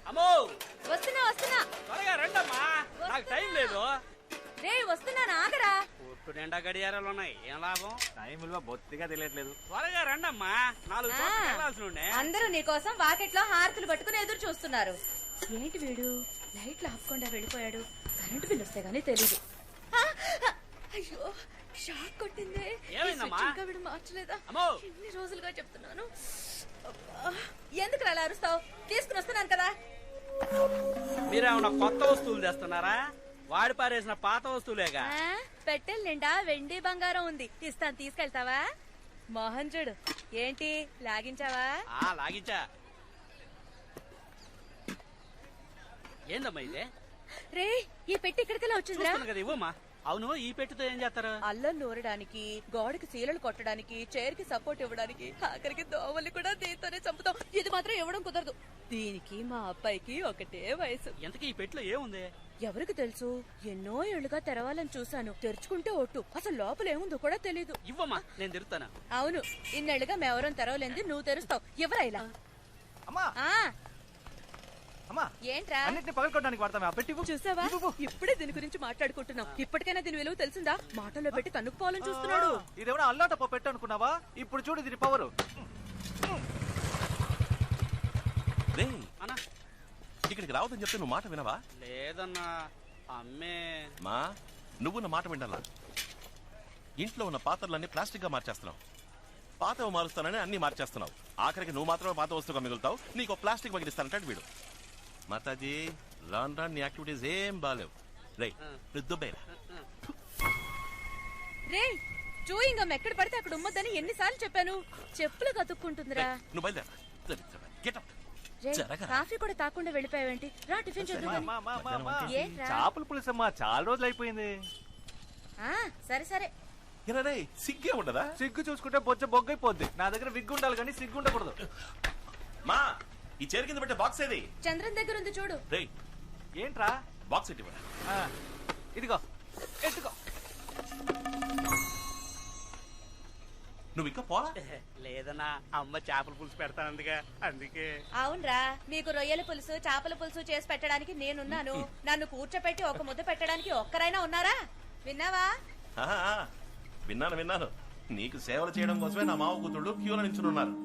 అమ్మో వస్తున్నా వస్తున్నా. త్వరగా రండమ్మా, నాకు టైం లేదు. రే వస్తున్నాను, ఆగరా. పొట్టు నిండా గడియారాలు ఉన్నాయి, ఏం లాభం? టైం విలువ బొత్తిగా తెలియట్లేదు. త్వరగా రండమ్మా, 4 చోట్ల వెళ్ళాల్సి ఉండే. అందరూ నీకోసం వాకెట్లో హారతులు పట్టుకుని ఎదురు చూస్తున్నారు. ఏంటి వీడు లైట్లు ఆపకుండా వెళ్ళిపోయాడు? కరెంటు బిల్ వస్తే గానీ తెలీదు. అయ్యో షాక్ కొట్టిందే. ఏమైందమ్మా? ఇంకా వీడు మార్చలేదా? అమ్మో ఎన్ని రోజులుగా చెప్తున్నాను. ఎందుకు అలా అరుస్తావు? తీసుకుని వస్తున్నాను కదా. మీరేమన్నా కొత్త వస్తువులు తెస్తున్నారా? వాడి పారేసిన పాత వస్తువులేగా. పెట్టెల నిండా వెండి బంగారం ఉంది, ఇస్తాను, తీసుకెళ్తావా? మోహన్ చూడు, ఏంటి లాగించావా? లాగించా. ఏందమ్మా ఇదే? రే ఈ పెట్టి ఇక్కడికెలా వచ్చిందిరా? కదా ఇవ్వమ్మా. అవును, ఈ పెట్టితో ఏం చేస్తారు? అల్లం నూరడానికి, గోడకి సీలలు కొట్టడానికి, చైర్ కి సపోర్ట్ ఇవ్వడానికి, ఆఖరికి దోవల్ని కూడా దీంతోనే చంపుతాం. ఇది మాత్రం ఇవ్వడం కుదరదు. దీనికి మా అబ్బాయికి ఒకటే వయసు. ఎంతకీ ఈ పెట్టిలో ఏముంది? ఎవరికి తెలుసు? ఎన్నో ఏళ్లుగా తెరవాలని చూశాను, తెరుచుకుంటే ఒట్టు. అసలు లోపల ఏముందో కూడా తెలీదు. ఇవ్వమ్మా, నేను తెరుస్తాను. అవును, ఇన్నేళ్లుగా మేవరం తెరవలేంది, నువ్వు తెరుస్తావు. ఎవరా ఇలా? అమ్మా అమ్మా, ఏంట్రా? అన్నిటిని పగలకొట్టడానికి వాడతామే ఆ పెట్టి. చూసావా, ఇప్పుడే దీని గురించి మాట్లాడుకుంటున్నాం. ఇప్పటికైనా దీని విలువ తెలిసిందా? మాటల్లో పెట్టి తన్నుకుపోవాలని చూస్తున్నాడు. ఇదేమన్నా అల్లాటప్ప పెట్టు అనుకున్నావా? ఇప్పుడు చూడు దీని పవరు. అన్నా ఇక్కడికి రావద్దని చెప్తే నువ్వు మాట వినవా? లేదన్నా, అమ్మే. మా నువ్వు నా మాట వినాలా? ఇంట్లో ఉన్న పాత్రలన్నీ ప్లాస్టిక్ గా మార్చేస్తున్నావు. పాతవి మారుస్తానని అన్ని మార్చేస్తున్నావు. ఆఖరికి నువ్వు మాత్రమే పాత వస్తువుగా మిగులుతావు. నీకు ప్లాస్టిక్ మగిలిస్తానంటాడు వీడు. మాతాజీ, రాన్ రాన్ నీ యాక్టివిటీస్ ఏం బాలేవు. రే దుబ్బేరా. రే చూయింగం ఎక్కడ పడితే అక్కడ ఉమ్మద్దని ఎన్నిసార్లు చెప్పాను? చెప్పులు కతుక్కుంటుందిరా. నువ్వు బయలుదేరా. కాఫీ కూడా తాకుండా వెళ్ళిపోయావేంటి? రా టిఫిన్ చేద్దాం. చేపల పులుసమ్మా, చాలా రోజులు అయిపోయింది. సరే సరే. సిగ్గే ఉండదా? సిగ్గు చూసుకుంటే బొచ్చ బొగ్గైపోద్ది. నా దగ్గర విగ్గు ఉండాలి కానీ సిగ్గు ఉండకూడదు. మా ఈ చైర్ కింద పెట్టే బాక్స్ ఏది? చంద్రన్ దగ్గర ఉంది చూడు. ఏంట్రా బాక్స్ ఎట్టి ఇదిగో ఎట్టుకో. నువ్వు ఇంకా పోలా? లేదన్నా, అమ్మ చేపల పులుసు పెడతానందుగా, అందుకే. అవునరా, మీకు రొయ్యల పులుసు, చేపల పులుసు చేసి పెట్టడానికి నేనున్నాను. నన్ను కూర్చోపెట్టి ఒక ముద్ద పెట్టడానికి ఒక్కరైనా ఉన్నారా? విన్నావా? విన్నాను. నీకు సేవలు చేయడం కోసమే నా మావ కూతుళ్ళు క్యూలో నించున్నారు.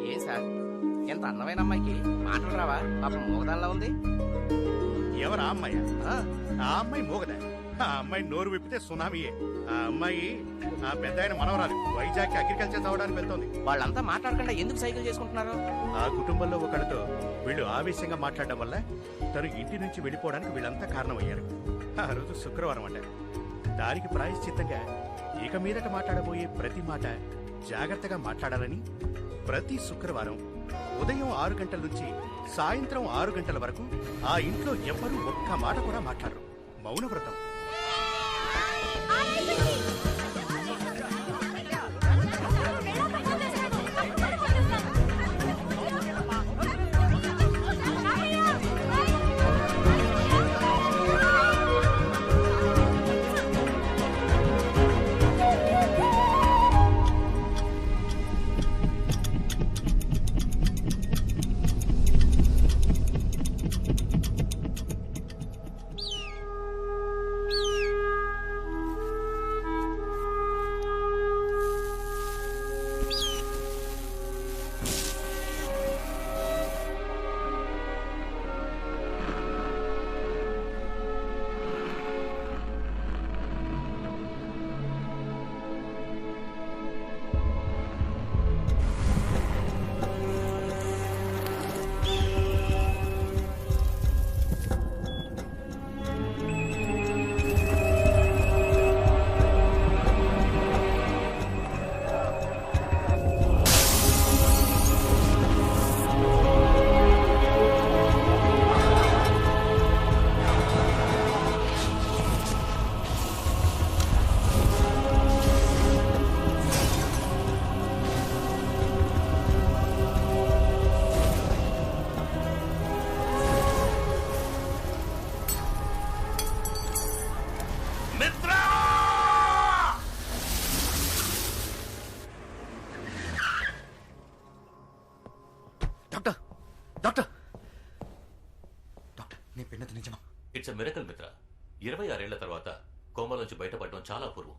ఏ సార్, ఎంత అందమైన అమ్మాయికి మాటలు రావా? పాపం మూగదానిలా ఉంది. ఎవరా అమ్మాయి? ఆ అమ్మాయి మూగదా? ఆ అమ్మాయి నోరు విప్పితే సునామీయే. ఆ అమ్మాయి ఆ పెద్ద ఆయన మనవరాలు. వైజాగ్ అగ్రికల్చర్ చదవడానికి వెళ్తోంది. వాళ్ళంతా మాట్లాడకుండా ఎందుకు సైకిల్ చేసుకుంటున్నారు? ఆ కుటుంబంలో ఒకరితో వీళ్ళు ఆవేశంగా మాట్లాడడం వల్ల తను ఇంటి నుంచి వెళ్ళిపోవడానికి వీళ్ళంతా కారణమయ్యారు. ఆ రోజు శుక్రవారం అంట. దానికి ప్రాయశ్చిత్తంగా ఇక మీదట మాట్లాడబోయే ప్రతి మాట జాగ్రత్తగా మాట్లాడాలని ప్రతి శుక్రవారం ఉదయం 6 గంటల నుంచి సాయంత్రం 6 గంటల వరకు ఆ ఇంట్లో ఎవ్వరూ ఒక్క మాట కూడా మాట్లాడరు. మౌనవ్రతం. మిత్ర, 26 ఏళ్ల తర్వాత కోమాలోంచి బయటపడడం చాలా అపూర్వం.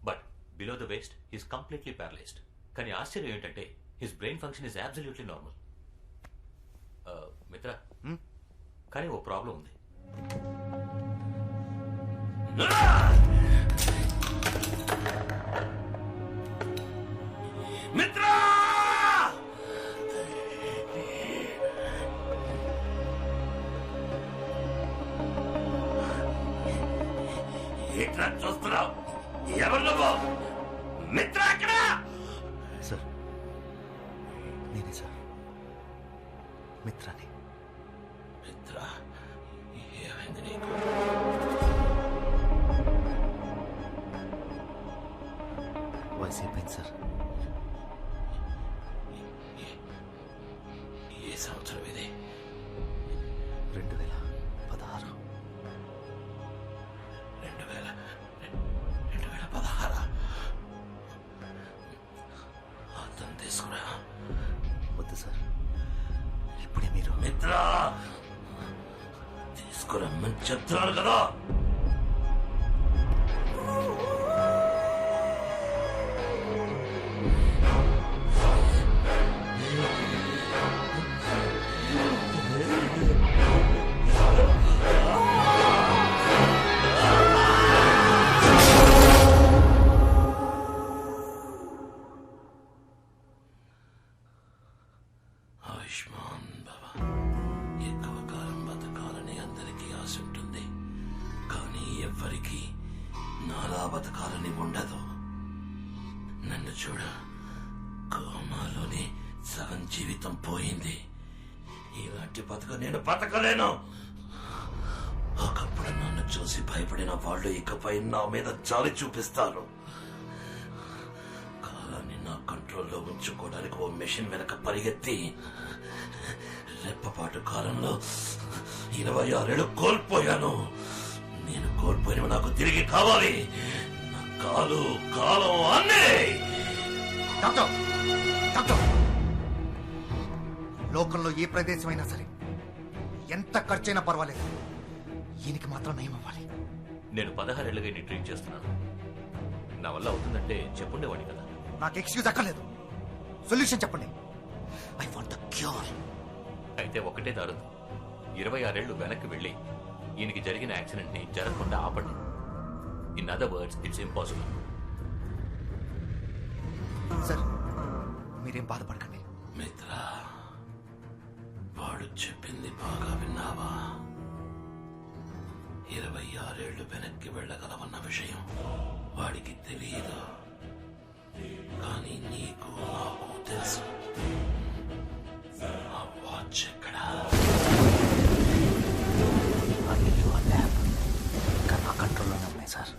But below the waist he's completely paralysed. కానీ ఆశ్చర్యం ఏంటంటే his brain function is absolutely normal. మిత్ర, కానీ ఓ ప్రాబ్లం ఉంది. మిత్రా! ఏంట్రా చూస్తున్నావు? ఎవరు నువ్వు? మిత్ర అక్కడ? సార్, నేనే సార్, మిత్రాని. మిత్ర, ఏమైంది నీకు? వయసు అయిపోయింది సార్. ఏ సంవత్సరం ఇది? 2016. 2016. అర్థం తీసుకురా. వద్దు సార్, ఇప్పుడే మీరు. మిత్ర, తీసుకురమ్మని చెప్తున్నాను కదా. ఆయుష్మాన్ భవ. ఎక్కువ కాలం బతకాలని అందరికీ ఆశ ఉంటుంది, కానీ ఎవ్వరికీ నాలా బతకాలని ఉండదు. నన్ను చూడ, కోమాలోనే సగం జీవితం పోయింది. ఇలాంటి బతుకు నేను బతకలేను. ఒకప్పుడు నన్ను చూసి భయపడిన వాళ్ళు ఇకపై నా మీద జాలి చూపిస్తారు. కాలాన్ని నా కంట్రోల్లో ఉంచుకోవడానికి ఓ మెషిన్ వెనక పరిగెత్తి రెప్పపాటు కాలంలో 26 ఏళ్ళు కోల్పోయాను. నేను కోల్పోయినవి నాకు తిరిగి కావాలి. నా కాలు, కాలం అన్నీ. డాక్టర్, డాక్టర్, లోకంలో ఏ ప్రదేశమైనా సరే ఎంత ఖర్చైనా పర్వాలేదు, ఈయనకి మాత్రం నయం అవ్వాలి. నేను 16 ఏళ్ళుగా ఇన్ని ట్రీట్ చేస్తున్నాను. నా వల్ల అవుతుందంటే చెప్పుండేవాడి కదా. నాకు ఎక్స్క్యూజ్ అక్కర్లేదు, సొల్యూషన్ చెప్పండి. I want the cure. అయితే ఒకటే దారు, 26 ఏళ్లు వెనక్కి వెళ్ళి ఈయనకి జరిగిన యాక్సిడెంట్ ని జరగకుండా ఆపండి. In other words, it's impossible. Sir, మీరేం బాధపడకండి. మిత్ర, వాడు చెప్పింది బాగా విన్నావా? 26 ఏళ్లు వెనక్కి వెళ్ళగలవన్న విషయం వాడికి తెలియదు, కానీ నీకు నాకు తెలుసు. ఆ వాచ్ ఎక్కడా? ఇంకా నా కంట్రోల్లోనే ఉన్నాయి సార్.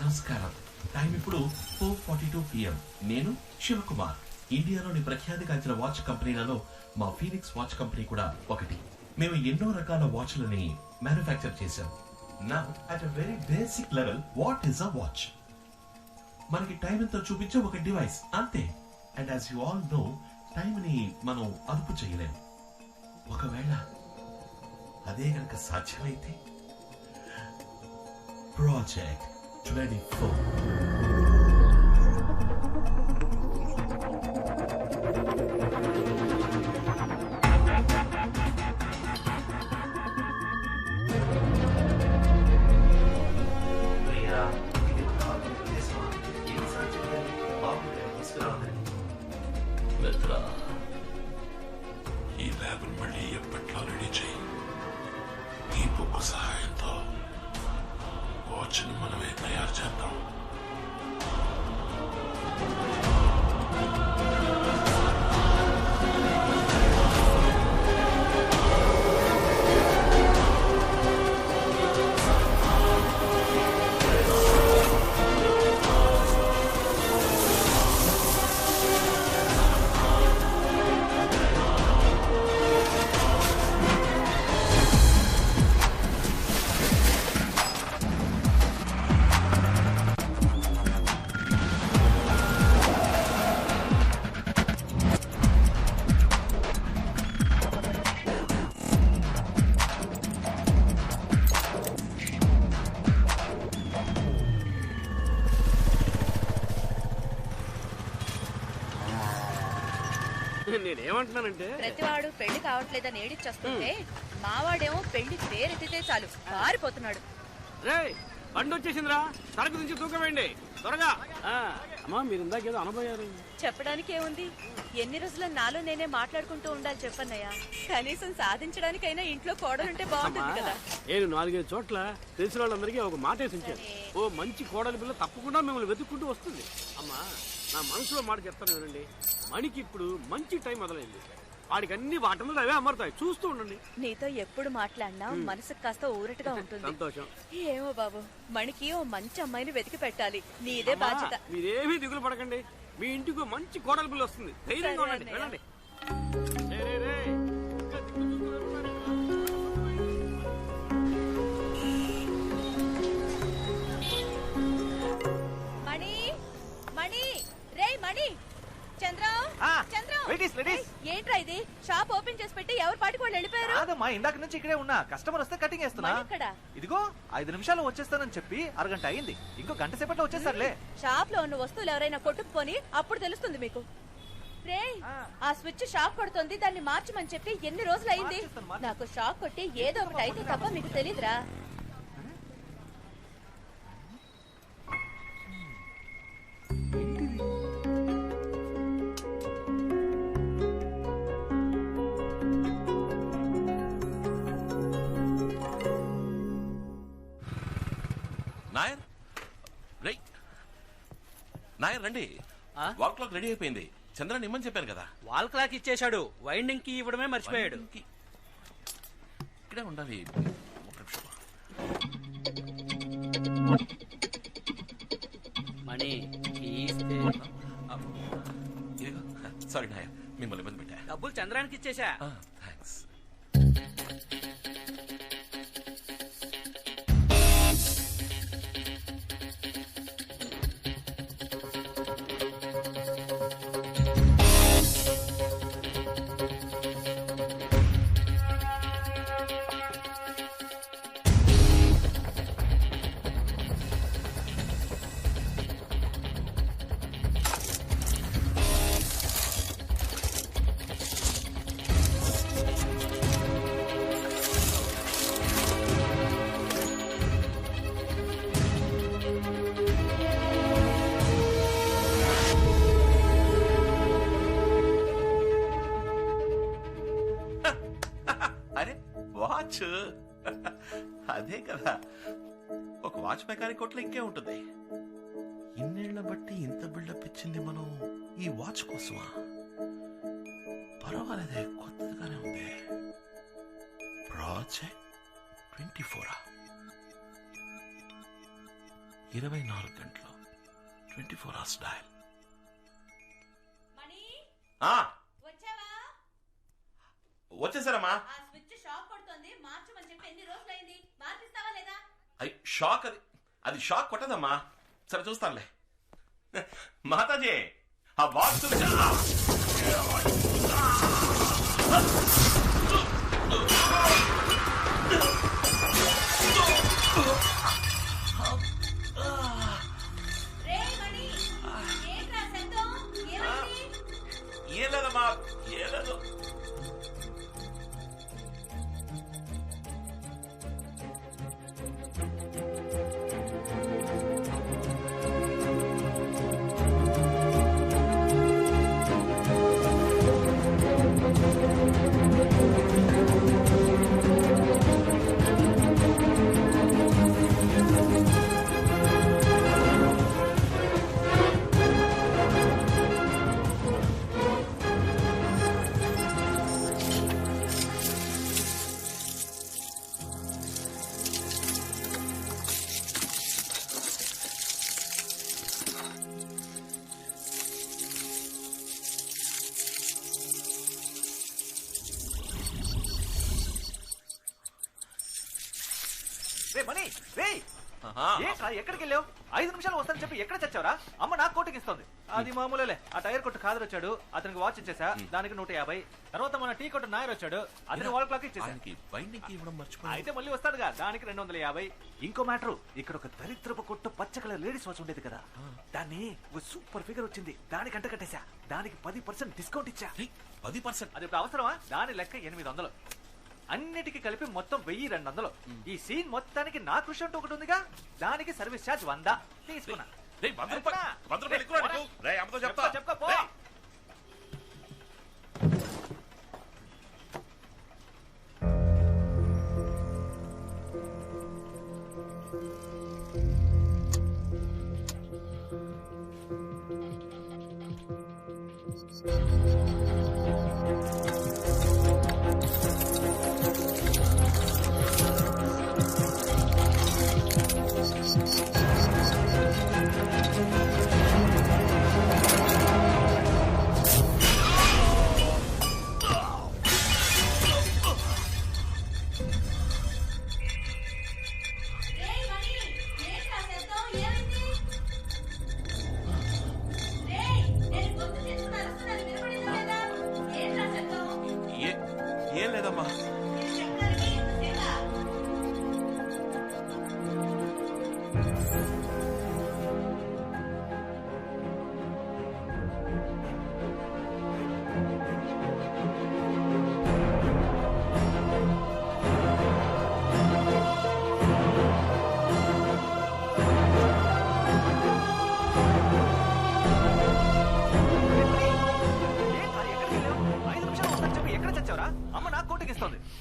నమస్కారం. టైం ఇప్పుడు 4:42 PM. నేను శివకుమార్. ఇండియాలోని ప్రఖ్యాతిగాంచిన వాచ్ కంపెనీలలో మా ఫీనిక్స్ వాచ్ కంపెనీ కూడా ఒకటి. మేము ఎన్నో రకాల వాచ్లని మ్యానుఫ్యాక్చర్ చేశాం. నా at a very basic level, what is a watch? మనకి టైం ఎంతో చూపించే ఒక డివైస్, అంతే. And as you all know, time ని మనం అదుపు చేయలేము. ఒకవేళ అదే గనక సాధ్యమైతే ప్రాజెక్ట్ 24. మిత్ర, ఈ ల్యాబ్ మళ్ళీ ఎప్పట్లో రెడీ చేయి. ఈ బుక్ సహాయంతో వాచ్ని మనమే తయారు చేద్దాం. నేనేమంటున్నానంటే ప్రతివాడు పెళ్లి కావట్లేదని ఏడిచ్చేస్తుంటే మావాడేమో పెళ్లి పేరెత్తితే చాలు పారిపోతున్నాడు. రే బండి వచ్చేసిందిరా, సరుకు నుంచి తూకవేయండి త్వరగా. అమ్మా మీరు ఇందాకేదో అనబోయారు. చెప్పడానికి ఏముంది, ఎన్ని రోజుల నాలో నేనే మాట్లాడుకుంటూ ఉండాలి చెప్పన్నయ్య. కనీసం సాధించడానికైనా ఇంట్లో కోడలుంటే బాగుంటుంది కదా. నేను 4-5 చోట్ల తెలిసిన వాళ్ళందరికీ ఒక మాట వేసి ఉంచాను. ఓ మంచి కోడలి పిల్ల తప్పకుండా మిమ్మల్ని వెతుక్కుంటూ వస్తుంది. అమ్మా నా మనసులో మాట చెప్తాను వినండి, మణికి ఇప్పుడు మంచి టైం మొదలైంది. వాడికి అన్ని వాటంలో అవే అమరుతాయి, చూస్తూ ఉండండి. నీతో ఎప్పుడు మాట్లాడినా మనసుకు కాస్త ఊరటగా ఉంటుంది. సంతోషం. ఏమో బాబు, మణికి ఓ మంచి అమ్మాయిని వెతికి పెట్టాలి, నీదే బాధ్యత. మీరేమీ దిగులు పడకండి, మీ ఇంటికి మంచి కోడలి పిల్ల వస్తుంది. ధైర్యంగా ఉండండి, వెళ్ళండి. మణి మణి రే మణి, చంద్రం చంద్రం, ఏంట్రా ఇది? షాప్ ఓపెన్ చేసి పెట్టి ఎవరు పాటికి వాళ్ళు వెళ్ళిపోయారు? కాదమ్మా, ఇందాక నుంచి ఇక్కడే ఉన్నా. కస్టమర్ వస్తే కటింగ్ వేస్తున్నా. ఇదిగో 5 నిమిషాలు వచ్చేస్తానని చెప్పి అరగంట అయింది. ఇంకో గంట సేపట్లో వచ్చేస్తారులే. షాప్ లో ఉన్న వస్తువులు ఎవరైనా కొట్టుకుపోని అప్పుడు తెలుస్తుంది మీకు. రే ఆ స్విచ్ షాక్ కొడుతుంది, దాన్ని మార్చమని చెప్పి ఎన్ని రోజులు అయింది. నాకు షాక్ కొట్టి ఏదో ఒకటి అయితే తప్ప మీకు తెలీదురా. నాయర్ నాయర్ రండి. వాల్ క్లాక్ రెడీ అయిపోయింది. చంద్రన్ ఇమ్మని చెప్పాను కదా. వాల్ క్లాక్ ఇచ్చేశాడు, వైండింగ్ కి ఇవ్వడమే మర్చిపోయాడు. ఇక్కడే ఉండాలి. మనీ సారీ నాయర్, మిమ్మల్ని ఇబ్బంది పెట్టా. డబ్బులు చంద్రానికి ఇచ్చేశా. థ్యాంక్స్. వాచ్ అదే కదా, ఒక వాచ్ మెకానిక్ కొట్లో ఇంకే ఉంటుంది. ఇన్నేళ్ల బట్టి ఇంత బిల్డప్ ఇచ్చింది మనం ఈ వాచ్ కోసమా? పర్వాలేదే, కొత్తగానే ఉంది. ప్రాజెక్ట్ 24 24 గంటలు 24 hours డయల్. వచ్చేసారమ్మా. షాక్ అది షాక్ కొట్టదమ్మా. సరే చూస్తానులే. మాతాజీ ఆ బాక్స్ ఏం లేదమ్మా, ఏం లేదు. మనీ ఎక్కడికి వెళ్ళావు? 5 నిమిషాలు వస్తానని చెప్పి ఎక్కడ చచ్చావరా? అమ్మ నాకు కోటింగ్ ఇస్తుంది. అది మామూలేలే. ఆ టైర్ కొట్టు ఖాదర్ వచ్చాడు, అతనికి వాచ్ ఇచ్చేసా, దానికి 150. తర్వాత మన టీ కొట్టు నాయర్ వచ్చాడు, అతని వాల్ క్లాక్ ఇచ్చేసా. అయితే మళ్ళీ వస్తాడుగా, దానికి 250. ఇంకో మ్యాటర్, ఇక్కడ ఒక దరిద్రపు కొట్టు పచ్చ కలర్ లేడీస్ వాచ్ ఉండేది కదా, దాన్ని ఒక సూపర్ ఫిగర్ వచ్చింది, దానికి అంట కట్టేశా. దానికి 10% డిస్కౌంట్ ఇచ్చా. 10%? అది ఇప్పుడు అవసరమా? దాని లెక్క 800. అన్నిటికీ కలిపి మొత్తం 1200. ఈ సీన్ మొత్తానికి నా కృషి అంటూ ఒకటి ఉందిగా, దానికి సర్వీస్ ఛార్జ్ 100 తీసుకున్నా. చెప్పుకో. ఏం లేదమ్మా.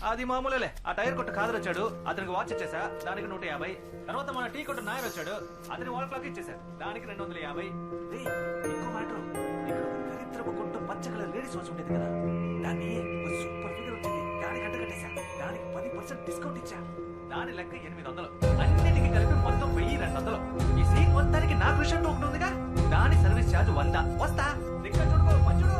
అది మామూలేలే. ఆ టైర్ కొట్టు ఖాదర్ వచ్చాడు, అతనికి వాచ్ ఇచ్చేసా, దానికి 150. తర్వాత మన టీ కొట్టు నాయర్ వచ్చాడు, అతని వాల్ క్లాక్ ఇచ్చేసా, దానికి 250. ఇంకో మ్యాటర్, ఇక్కడ ఒక దరిద్రపు కొట్టు పచ్చ కలర్ లేడీస్ వాచ్ ఉండేది కదా, దాన్ని ఒక సూపర్ ఫిగర్ వచ్చింది, దానికి అంట కట్టేశా. దానికి 10% డిస్కౌంట్ ఇచ్చా. దాని లెక్క 800. అన్నిటికీ కలిపి మొత్తం 1200. ఈ సీన్ మొత్తానికి నా కృషి అంటూ ఒకటి ఉందిగా, దాని సర్వీస్ ఛార్జ్ 100. వస్తా. దిక్క చూడుకో, మంచుడు.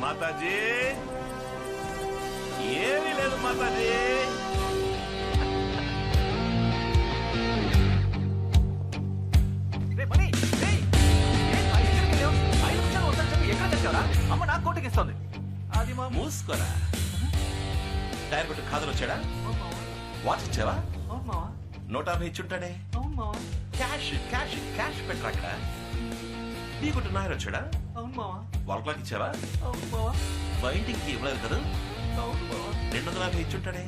మాతాజీ, ఏమీ లేదు మాతాజీ. అమ్మ నాకు కోటింగ్ ఇస్తుంది. అది మా మూసుకోరా. టైర్ కొట్టు ఖాదర్ వచ్చాడా? వాచ్ ఇచ్చావా? 150 ఇచ్చుంటాడే. క్యాష్ క్యాష్ క్యాష్ పెట్టరా అక్కడ. టీ కొట్టు నాయర్ వచ్చాడా? వాల్ క్లాక్ ఇచ్చావా? బైండింగ్ కి ఇవ్వలేదు కదా. 250 ఇచ్చుంటాడే.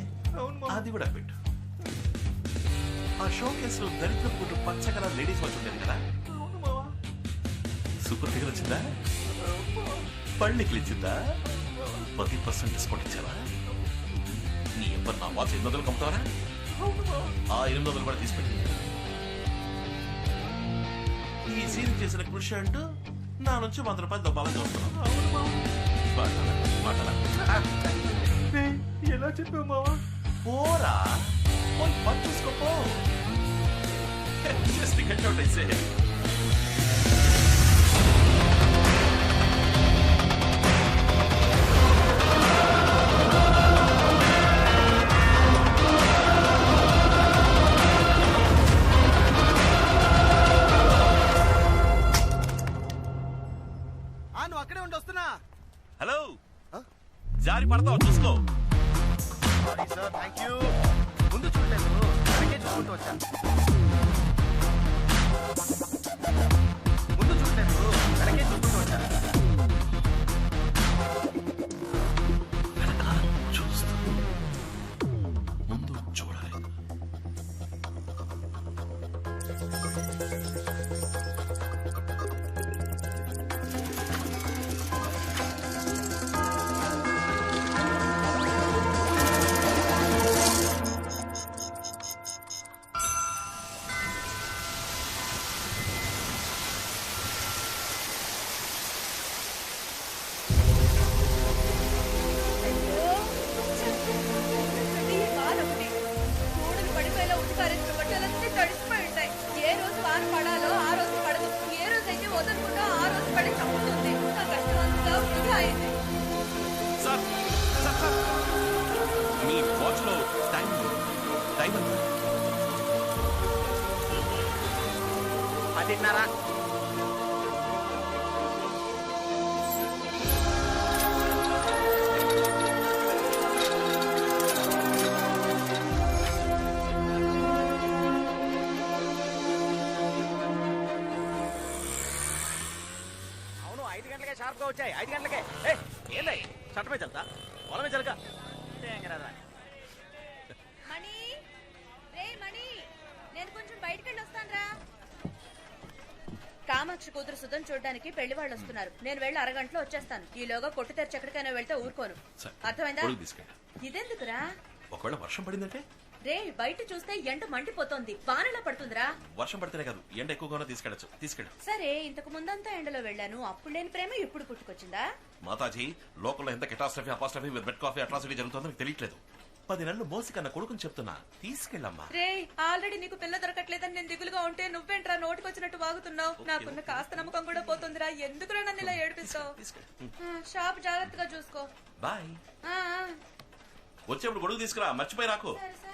అది కూడా పెట్టు. ఆ షో కేసులో దరిద్రపు కొట్టు పచ్చ కలర్ లేడీస్ వాచ్ ఉండేది కదా, సూపర్ ఫిగర్ వచ్చిందా? పళ్ళికి ఇచ్చిందా? 10% డిస్కౌంట్ ఇచ్చావా? నీ ఎవరు నా వాచ్ 800 కమ్ముతావరా? ఆ 800 కూడా తీసుకెళ్ళి. ఈ సీన్ చేసిన కృషి అంటూ నా నుంచి 100 రూపాయలు దొబ్బాలని చూస్తున్నాను. ఎలా చెప్పావు మావా? పోరా, పోయి పని చూసుకోపో. జస్ట్ గెట్ అవుట్ అయితే. నువ్వు అక్కడే ఉండి వస్తున్నా. హలో, జారి పడతావు చూసుకో. Sorry sir, thank you. ముందు చూడలేదు, చూసుకుంటూ వచ్చా. ఎన్నాళ్ళు పడాలో ఆ రోజు పడదు. ఏ రోజైతే వదలకుండా ఆ రోజు పడి చంపుతుంది. నా కష్టం అంతా వృధా అయింది. సార్ సార్ సార్ మీ వాచ్ లో టైం టైం ఎంత? 10:30. అవును 5 గంటలకే షార్ప్ గా వచ్చాయి. 5 గంటలకే. ఏంది చట్టమే చల్తా పొలమే చలక మణి, రే మణి, నేను కొంచెం బయటికి వెళ్ళి వస్తానురా. కామాక్షి కూతురు సుధం చూడడానికి పెళ్లి వాళ్ళు వస్తున్నారు. నేను వెళ్ళి అరగంటలో వచ్చేస్తాను. ఈలోగా కొట్టు తెరిచి ఎక్కడికైనా వెళ్తే ఊరుకోను. సరే. అర్థమైందా? గొడుగు తీసుకెళ్ళు. ఇదెందుకురా? ఒకవేళ వర్షం పడిందంటే? రే బయట చూస్తే ఎండ మండిపోతోంది. వానలా పడుతుందిరా. వర్షం పడితేనే కాదు ఎండ ఎక్కువగానే తీసుకెళ్ళచ్చు. తీసుకెళ్ళు. సరే, ఇంతకు ముందంతా ఎండలో వెళ్ళాను. అప్పుడు లేని ప్రేమ ఇప్పుడు పుట్టుకొచ్చిందా? మాతాజీ, లోకంలో ఎంత catastrophe apostrophe with bed coffee atrocity జరుగుతుందో మీకు తెలియట్లేదు. 10 నెలలు మోసి కన్న కొడుకుని చెప్తున్నా, తీసుకెళ్ళమ్మా. రే ఆల్రెడీ నీకు పిల్ల దొరకట్లేదని నేను దిగులుగా ఉంటే నువ్వేంట్రా నోటికొచ్చినట్టు వాగుతున్నావు? నాకున్న కాస్త నమ్మకం కూడా పోతుందిరా. ఎందుకురా నన్ను ఇలా ఏడిపిస్తావు? షాప్ జాగ్రత్తగా చూసుకో. బాయ్. ఆ, ఆ. వచ్చేప్పుడు గొడుగు తీసుకురా, మర్చిపోయి రాకు. సరే, సరే.